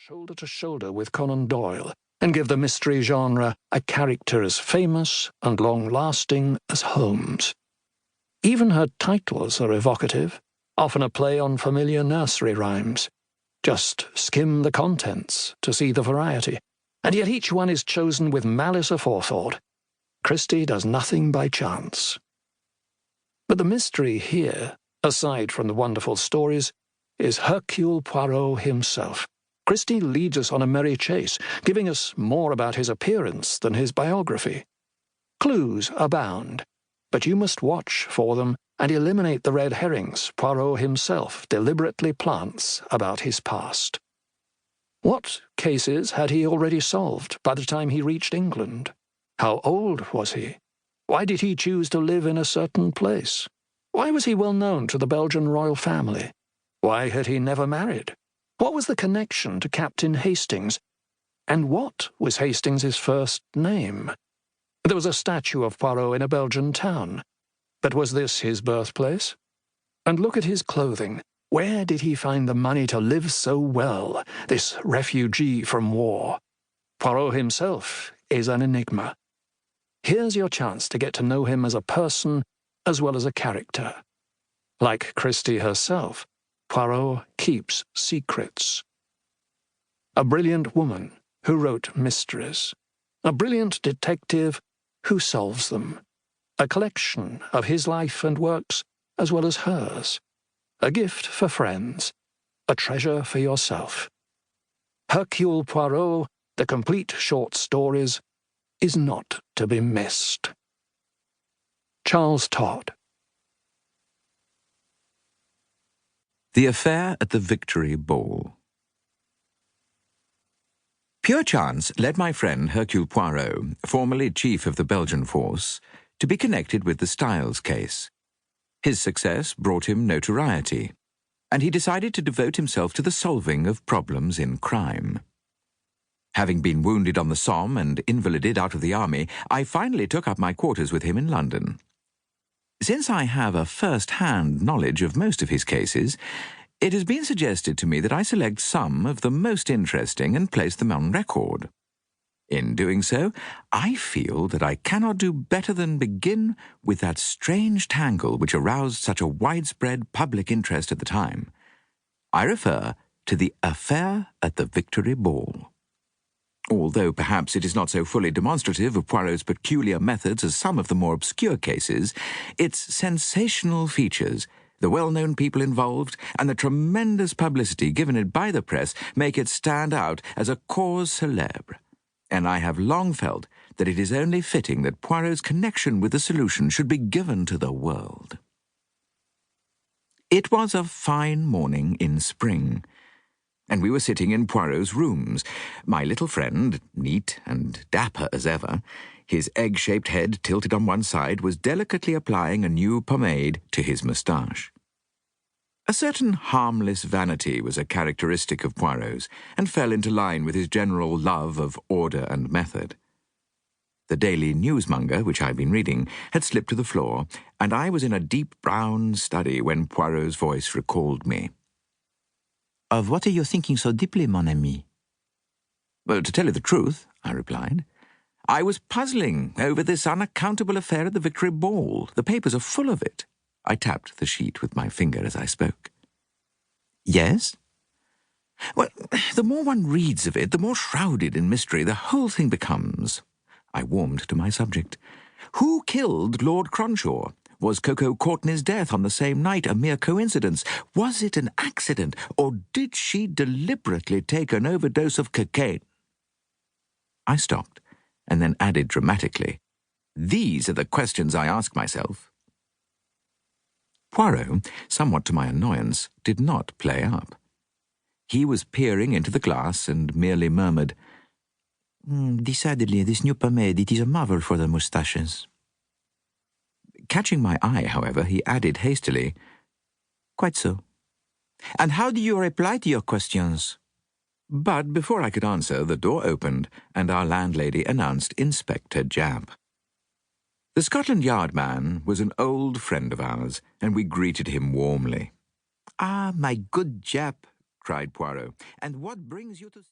shoulder to shoulder with Conan Doyle and give the mystery genre a character as famous and long-lasting as Holmes. Even her titles are evocative, often a play on familiar nursery rhymes. Just skim the contents to see the variety, and yet each one is chosen with malice aforethought. Christie does nothing by chance. But the mystery here, aside from the wonderful stories, is Hercule Poirot himself. Christie leads us on a merry chase, giving us more about his appearance than his biography. Clues abound, but you must watch for them and eliminate the red herrings Poirot himself deliberately plants about his past. What cases had he already solved by the time he reached England? How old was he? Why did he choose to live in a certain place? Why was he well known to the Belgian royal family? Why had he never married? What was the connection to Captain Hastings? And what was Hastings's first name? There was a statue of Poirot in a Belgian town. But was this his birthplace? And look at his clothing. Where did he find the money to live so well, this refugee from war? Poirot himself is an enigma. Here's your chance to get to know him as a person as well as a character. Like Christie herself, Poirot keeps secrets. A brilliant woman who wrote mysteries. A brilliant detective who solves them. A collection of his life and works as well as hers. A gift for friends. A treasure for yourself. Hercule Poirot, the complete short stories, is not to be missed. Charles Todd. The Affair at the Victory Ball. Pure chance led my friend Hercule Poirot, formerly chief of the Belgian force, to be connected with the Styles case. His success brought him notoriety, and he decided to devote himself to the solving of problems in crime. Having been wounded on the Somme and invalided out of the army, I finally took up my quarters with him in London. Since I have a first-hand knowledge of most of his cases, it has been suggested to me that I select some of the most interesting and place them on record. In doing so, I feel that I cannot do better than begin with that strange tangle which aroused such a widespread public interest at the time. I refer to the Affair at the Victory Ball. Although perhaps it is not so fully demonstrative of Poirot's peculiar methods as some of the more obscure cases, its sensational features, the well-known people involved, and the tremendous publicity given it by the press make it stand out as a cause célèbre. And I have long felt that it is only fitting that Poirot's connection with the solution should be given to the world. It was a fine morning in spring, and we were sitting in Poirot's rooms, my little friend, neat and dapper as ever, his egg-shaped head tilted on one side, was delicately applying a new pomade to his moustache. A certain harmless vanity was a characteristic of Poirot's, and fell into line with his general love of order and method. The Daily Newsmonger, which I had been reading, had slipped to the floor, and I was in a deep brown study when Poirot's voice recalled me. Of what are you thinking so deeply, mon ami? Well, to tell you the truth, I replied, I was puzzling over this unaccountable affair at the Victory Ball. The papers are full of it. I tapped the sheet with my finger as I spoke. Yes? Well, the more one reads of it, the more shrouded in mystery the whole thing becomes. I warmed to my subject. Who killed Lord Cronshaw? Was Coco Courtney's death on the same night a mere coincidence? Was it an accident, or did she deliberately take an overdose of cocaine? I stopped, and then added dramatically, These are the questions I ask myself. Poirot, somewhat to my annoyance, did not play up. He was peering into the glass and merely murmured, Decidedly, this new pomade, it is a marvel for the moustaches. Catching my eye, however, he added hastily, Quite so. And how do you reply to your questions? But before I could answer, the door opened, and our landlady announced Inspector Japp. The Scotland Yard man was an old friend of ours, and we greeted him warmly. Ah, my good Japp, cried Poirot, and what brings you to...